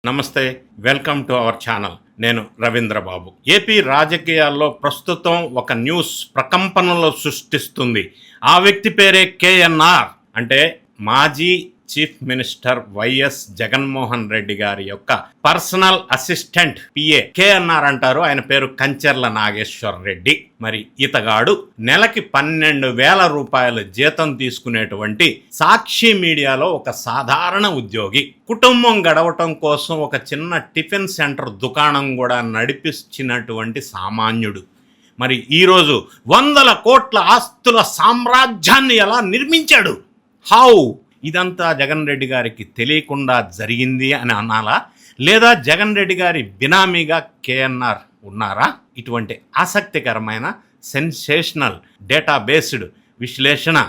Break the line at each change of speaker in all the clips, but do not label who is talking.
నమస్తే, welcome to our channel. నేను రవీంద్ర బాబు. AP రాజకీయాల్లో ప్రస్తుతం ఒక న్యూస్ ప్రకంపనలు సృష్టిస్తుంది. ఆ వ్యక్తి పేరే కేఎన్ఆర్. అంటే మాజీ chief minister YS Jaganmohan Reddy గారి యొక్క పర్సనల్ అసిస్టెంట్ పిఏ కేఎన్ఆర్ అంటారు. ఆయన పేరు కంచెర్ల నాగేశ్వర్ రెడ్డి. మరి ఇతగాడు నెలకి 12,000 రూపాయల జీతం తీసుకునేటువంటి సాక్షి మీడియాలో ఒక సాధారణ ఉద్యోగి. కుటుంబం గడవటం కోసం ఒక చిన్న టిఫిన్ సెంటర్ దుకాణం కూడా నడిపించినటువంటి సామాన్యుడు. మరి ఈరోజు 100 కోట్ల ఆస్తుల సామ్రాజ్యాన్ని ఎలా నిర్మించాడు? హౌ? ఇదంతా జగన్ రెడ్డి గారికి తెలియకుండా జరిగింది అని అనాలా, లేదా జగన్ రెడ్డి గారి బినామీగా కేఎన్ఆర్ ఉన్నారా? ఇటువంటి ఆసక్తికరమైన సెన్సేషనల్ డేటాబేస్డ్ విశ్లేషణ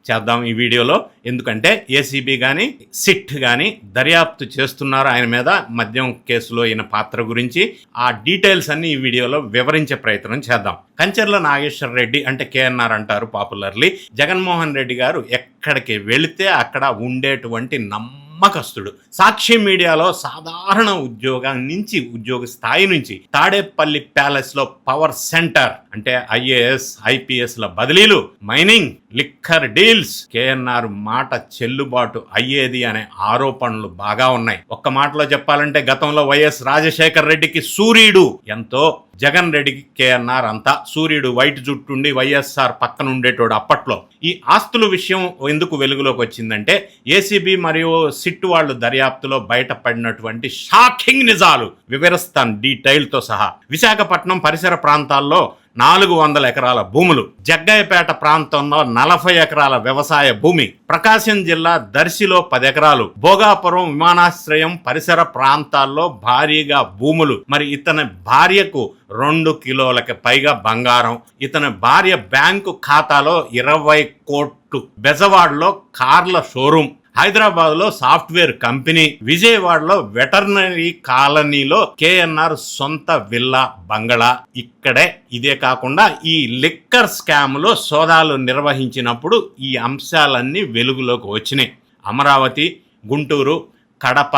చేద్దాం ఈ వీడియోలో. ఎందుకంటే ఏసీబీ కానీ సిట్ కానీ దర్యాప్తు చేస్తున్నారు ఆయన మీద మద్యం కేసులో ఈయన పాత్ర గురించి. ఆ డీటెయిల్స్ అన్ని ఈ వీడియోలో వివరించే ప్రయత్నం చేద్దాం. కంచెర్ల నాగేశ్వర్ రెడ్డి అంటే కేఎన్ఆర్ అంటారు పాపులర్లీ. జగన్మోహన్ రెడ్డి గారు ఎక్కడికి వెళితే అక్కడ ఉండేటువంటి నమ్మకస్తుడు. సాక్షి మీడియాలో సాధారణ ఉద్యోగ స్థాయి నుంచి తాడేపల్లి ప్యాలెస్ లో పవర్ సెంటర్ అంటే ఐఏఎస్ ఐపీఎస్ల బదిలీలు, మైనింగ్, లిక్కర్ డీల్స్, కేఎన్ఆర్ మాట చెల్లుబాటు అయ్యేది అనే ఆరోపణలు బాగా ఉన్నాయి. ఒక్క మాటలో చెప్పాలంటే గతంలో వైఎస్ రాజశేఖర్ రెడ్డికి సూర్యుడు ఎంతో, జగన్ రెడ్డికి కేఎన్ఆర్ అంతా. సూర్యుడు వైట్ జుట్టుండి వైఎస్ఆర్ పక్కన ఉండేటోడు అప్పట్లో. ఈ ఆస్తుల విషయం ఎందుకు వెలుగులోకి వచ్చిందంటే ఏసీబీ మరియు సిట్ వాళ్ళు దర్యాప్తులో బయటపడినటువంటి షాకింగ్ నిజాలు వివరిస్తాను డీటెయిల్తో సహా. విశాఖపట్నం పరిసర ప్రాంతాల్లో 400 ఎకరాల భూములు, జగ్గయ్యపేట ప్రాంతంలో 40 ఎకరాల వ్యవసాయ భూమి, ప్రకాశం జిల్లా దర్శిలో 10 ఎకరాలు, భోగాపురం విమానాశ్రయం పరిసర ప్రాంతాల్లో భారీగా భూములు. మరి ఇతని భార్యకు 2 కిలోలకు పైగా బంగారం, ఇతని భార్య బ్యాంకు ఖాతాలో 20 కోట్లు, బెజవాడలో కార్ల షోరూం, హైదరాబాద్లో సాఫ్ట్వేర్ కంపెనీ, విజయవాడలో వెటర్నరీ కాలనీలో కేఎన్ఆర్ సొంత విల్లా బంగళా. ఇక్కడే ఇదే కాకుండా ఈ లిక్కర్ స్కామ్లో సోదాలు నిర్వహించినప్పుడు ఈ అంశాలన్నీ వెలుగులోకి వచ్చినాయి. అమరావతి, గుంటూరు, కడప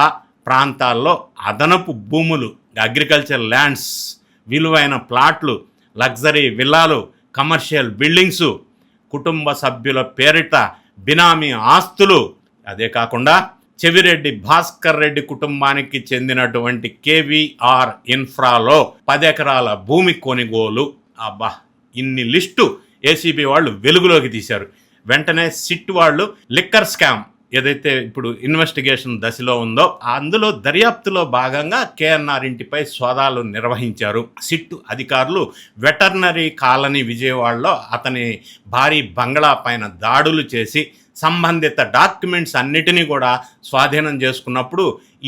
ప్రాంతాల్లో అదనపు భూములు, అగ్రికల్చర్ ల్యాండ్స్, విలువైన ప్లాట్లు, లగ్జరీ విల్లాలు, కమర్షియల్ బిల్డింగ్స్, కుటుంబ సభ్యుల పేరిట బినామీ ఆస్తులు. అదే కాకుండా చెవిరెడ్డి భాస్కర్ రెడ్డి కుటుంబానికి చెందినటువంటి కేవీఆర్ ఇన్ఫ్రాలో 10 ఎకరాల భూమి కొనుగోలు. అబ్బా, ఇన్ని లిస్టు ఏసీబీ వాళ్ళు వెలుగులోకి తీశారు. వెంటనే సిట్ వాళ్ళు లిక్కర్ స్కామ్ ఏదైతే ఇప్పుడు ఇన్వెస్టిగేషన్ దశలో ఉందో అందులో దర్యాప్తులో భాగంగా కేఎన్ఆర్ ఇంటిపై సోదాలు నిర్వహించారు. సిట్ అధికారులు వెటర్నరీ కాలనీ విజయవాడలో అతని భారీ బంగ్లా పైన దాడులు చేసి సంబంధిత డాక్యుమెంట్స్ అన్నిటినీ కూడా స్వాధీనం చేసుకున్నప్పుడు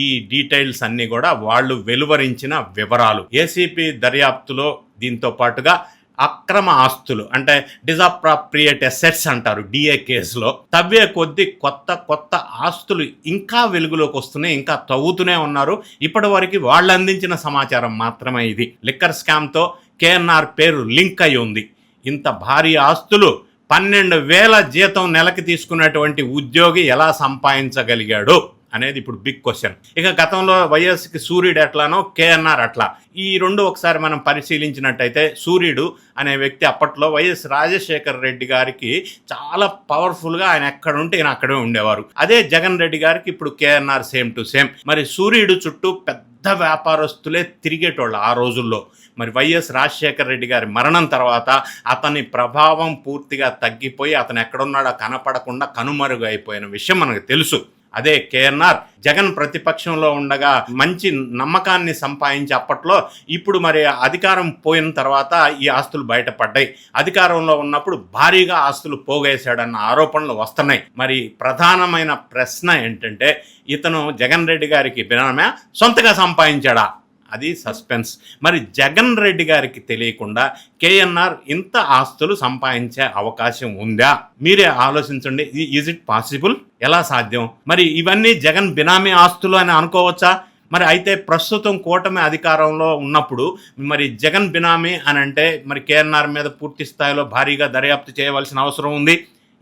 ఈ డీటెయిల్స్ అన్నీ కూడా వాళ్ళు వెలువరించిన వివరాలు. ఏసీపీ దర్యాప్తులో దీంతో పాటుగా అక్రమ ఆస్తులు అంటే డిజాప్రాప్రియేట్ అసెట్స్ అంటారు డిఏ కేసులో, తవ్వే కొద్దీ కొత్త ఆస్తులు ఇంకా వెలుగులోకి వస్తున్నాయి, ఇంకా తవ్వుతూనే ఉన్నారు. ఇప్పటి వరకు వాళ్ళు అందించిన సమాచారం మాత్రమే ఇది. లిక్కర్ స్కామ్తో కేఎన్ఆర్ పేరు లింక్ అయి ఉంది. ఇంత భారీ ఆస్తులు 12,000 జీతం నెలకి తీసుకున్నటువంటి ఉద్యోగి ఎలా సంపాదించగలిగాడు అనేది ఇప్పుడు బిగ్ క్వశ్చన్. ఇక గతంలో వైఎస్కి సూర్యుడు ఎట్లానో కేఎన్ఆర్ అట్లా. ఈ రెండు ఒకసారి మనం పరిశీలించినట్టయితే సూర్యుడు అనే వ్యక్తి అప్పట్లో వైఎస్ రాజశేఖర్ రెడ్డి గారికి చాలా పవర్ఫుల్గా ఆయన ఎక్కడ ఉంటే ఈయన అక్కడే ఉండేవారు. అదే జగన్ రెడ్డి గారికి ఇప్పుడు కేఎన్ఆర్ సేమ్ టు సేమ్. మరి సూర్యుడు చుట్టూ పెద్ద వ్యాపారస్తులే తిరిగేటోళ్ళు ఆ రోజుల్లో. మరి వైఎస్ రాజశేఖర్ రెడ్డి గారి మరణం తర్వాత అతని ప్రభావం పూర్తిగా తగ్గిపోయి అతను ఎక్కడున్నాడో కనపడకుండా కనుమరుగు అయిపోయిన విషయం మనకు తెలుసు. అదే కేఎన్ఆర్ జగన్ ప్రతిపక్షంలో ఉండగా మంచి నమ్మకాన్ని సంపాదించి అప్పట్లో, ఇప్పుడు మరి అధికారం పోయిన తర్వాత ఈ ఆస్తులు బయటపడ్డాయి. అధికారంలో ఉన్నప్పుడు భారీగా ఆస్తులు పోగేశాడన్న ఆరోపణలు వస్తున్నాయి. మరి ప్రధానమైన ప్రశ్న ఏంటంటే ఇతను జగన్ రెడ్డి గారికి బినామా, సొంతగా సంపాదించాడా? అది సస్పెన్స్. మరి జగన్ రెడ్డి గారికి తెలియకుండా కేఎన్ఆర్ ఇంత ఆస్తులు సంపాదించే అవకాశం ఉందా? మీరే ఆలోచించండి. Is it possible? ఎలా సాధ్యం? మరి ఇవన్నీ జగన్ బినామీ ఆస్తులు అని అనుకోవచ్చా? మరి అయితే ప్రస్తుతం కూటమి అధికారంలో ఉన్నప్పుడు మరి జగన్ బినామీ అని అంటే మరి కేఎన్ఆర్ మీద పూర్తి స్థాయిలో భారీగా దర్యాప్తు చేయవలసిన అవసరం ఉంది.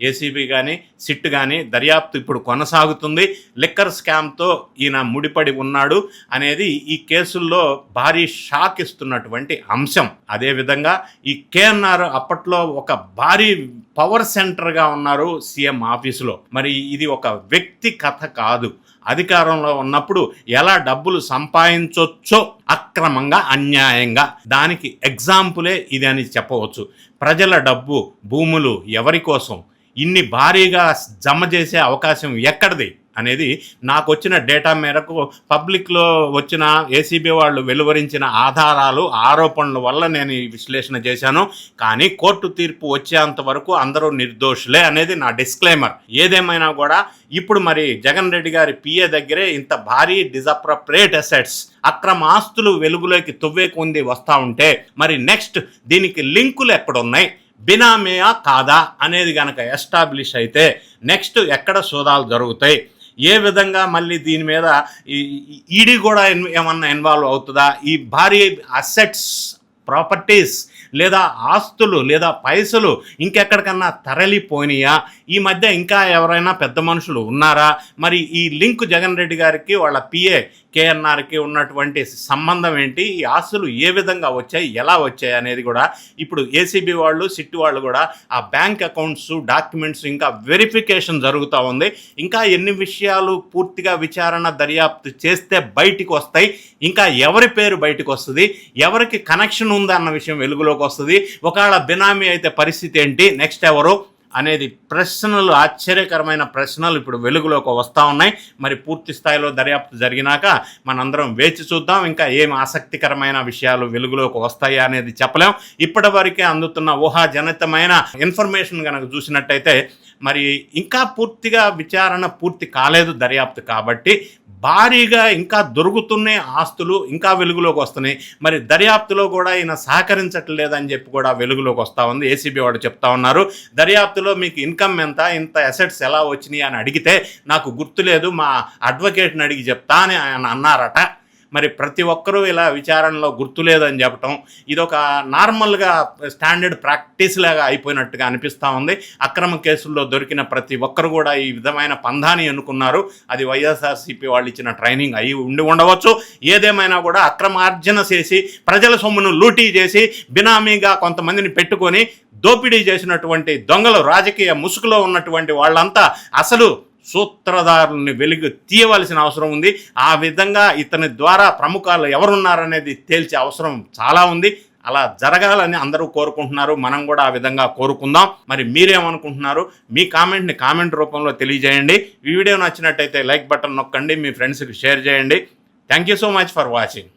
ఏసీబీ కానీ సిట్ కానీ దర్యాప్తు ఇప్పుడు కొనసాగుతుంది. లిక్కర్ స్కామ్తో ఈయన ముడిపడి ఉన్నాడు అనేది ఈ కేసుల్లో భారీ షాక్ ఇస్తున్నటువంటి అంశం. అదేవిధంగా ఈ కేఎన్ఆర్ అప్పట్లో ఒక భారీ పవర్ సెంటర్గా ఉన్నారు సీఎం ఆఫీసులో. మరి ఇది ఒక వ్యక్తి కథ కాదు. అధికారంలో ఉన్నప్పుడు ఎలా డబ్బులు సంపాదించొచ్చో అక్రమంగా, అన్యాయంగా, దానికి ఎగ్జాంపులే ఇది అని చెప్పవచ్చు. ప్రజల డబ్బు, భూములు ఎవరి కోసం ఇన్ని భారీగా జమ చేసే అవకాశం ఎక్కడిది అనేది నాకు వచ్చిన డేటా మేరకు పబ్లిక్లో వచ్చిన ఏసీబీ వాళ్ళు వెలువరించిన ఆధారాలు, ఆరోపణల వల్ల నేను ఈ విశ్లేషణ చేశాను. కానీ కోర్టు తీర్పు వచ్చేంత వరకు అందరూ నిర్దోషులే అనేది నా డిస్క్లైమర్. ఏదేమైనా కూడా ఇప్పుడు మరి జగన్ రెడ్డి గారి పిఏ దగ్గరే ఇంత భారీ డిజప్రోప్రియేట్ అసెట్స్, అక్రమ ఆస్తులు వెలుగులోకి తువ్వేకుంది వస్తూ ఉంటే మరి నెక్స్ట్ దీనికి లింకులు ఎక్కడున్నాయి, బినామీయా కాదా అనేది కనుక ఎస్టాబ్లిష్ అయితే నెక్స్ట్ ఎక్కడ సోదాలు జరుగుతాయి, ఏ విధంగా మళ్ళీ దీని మీద ఈడీ కూడా ఏమన్నా ఇన్వాల్వ్ అవుతుందా, ఈ భారీ అసెట్స్, ప్రాపర్టీస్ లేదా ఆస్తులు లేదా పైసలు ఇంకెక్కడికన్నా తరలిపోయినాయా, ఈ మధ్య ఇంకా ఎవరైనా పెద్ద మనుషులు ఉన్నారా, మరి ఈ లింక్ జగన్ రెడ్డి గారికి వాళ్ళ పిఏ కేఎన్ఆర్కి ఉన్నటువంటి సంబంధం ఏంటి, ఈ ఆస్తులు ఏ విధంగా వచ్చాయి, ఎలా వచ్చాయి అనేది కూడా ఇప్పుడు ఏసీబీ వాళ్ళు, సిట్ వాళ్ళు కూడా ఆ బ్యాంక్ అకౌంట్స్, డాక్యుమెంట్స్ ఇంకా వెరిఫికేషన్ జరుగుతూ ఉంది. ఇంకా ఎన్ని విషయాలు పూర్తిగా విచారణ దర్యాప్తు చేస్తే బయటికి వస్తాయి, ఇంకా ఎవరి పేరు బయటకు వస్తుంది, ఎవరికి కనెక్షన్ ఉంది అన్న విషయం వెలుగులోకి వస్తుంది. ఒకవేళ బినామీ అయితే పరిస్థితి ఏంటి, నెక్స్ట్ ఎవరు అనేది ప్రశ్నలు, ఆశ్చర్యకరమైన ప్రశ్నలు ఇప్పుడు వెలుగులోకి వస్తూ ఉన్నాయి. మరి పూర్తి స్థాయిలో దర్యాప్తు జరిగినాక మనందరం వేచి చూద్దాం. ఇంకా ఏం ఆసక్తికరమైన విషయాలు వెలుగులోకి వస్తాయా అనేది చెప్పలేం. ఇప్పటి వరకే అందుతున్న ఊహాజనితమైన ఇన్ఫర్మేషన్ కనుక చూసినట్టయితే మరి ఇంకా పూర్తిగా విచారణ పూర్తి కాలేదు దర్యాప్తు, కాబట్టి భారీగా ఇంకా దొరుకుతున్నాయి ఆస్తులు, ఇంకా వెలుగులోకి వస్తున్నాయి. మరి దర్యాప్తులో కూడా ఈయన సహకరించట్లేదని చెప్పి కూడా వెలుగులోకి వస్తూ ఉంది. ఏసీబీ వాడు చెప్తా ఉన్నారు, దర్యాప్తులో మీకు ఇన్కమ్ ఎంత, ఇంత అసెట్స్ ఎలా వచ్చినాయి అని అడిగితే నాకు గుర్తులేదు, మా అడ్వకేట్ని అడిగి చెప్తా అని ఆయన అన్నారట. మరి ప్రతి ఒక్కరూ ఇలా విచారణలో గుర్తులేదని చెప్పటం ఇదొక నార్మల్గా స్టాండర్డ్ ప్రాక్టీస్ లాగా అయిపోయినట్టుగా అనిపిస్తూ ఉంది. అక్రమ కేసుల్లో దొరికిన ప్రతి ఒక్కరు కూడా ఈ విధమైన పంధాని ఎన్నుకున్నారు. అది వైఎస్ఆర్సీపీ వాళ్ళు ఇచ్చిన ట్రైనింగ్ అయి ఉండవచ్చు. ఏదేమైనా కూడా అక్రమార్జన చేసి ప్రజల సొమ్మును లూటీ చేసి బినామీగా కొంతమందిని పెట్టుకొని దోపిడీ చేసినటువంటి దొంగలు, రాజకీయ ముసుగులో ఉన్నటువంటి వాళ్ళంతా అసలు సూత్రధారుల్ని వెలుగు తీయవలసిన అవసరం ఉంది. ఆ విధంగా ఇతని ద్వారా ప్రముఖాలు ఎవరున్నారనేది తేల్చే అవసరం చాలా ఉంది. అలా జరగాలని అందరూ కోరుకుంటున్నారు, మనం కూడా ఆ విధంగా కోరుకుందాం. మరి మీరేమనుకుంటున్నారు? మీ కామెంట్ని కామెంట్ రూపంలో తెలియజేయండి. ఈ వీడియో నచ్చినట్టయితే లైక్ బటన్ నొక్కండి, మీ ఫ్రెండ్స్కి షేర్ చేయండి. Thank you so much for watching.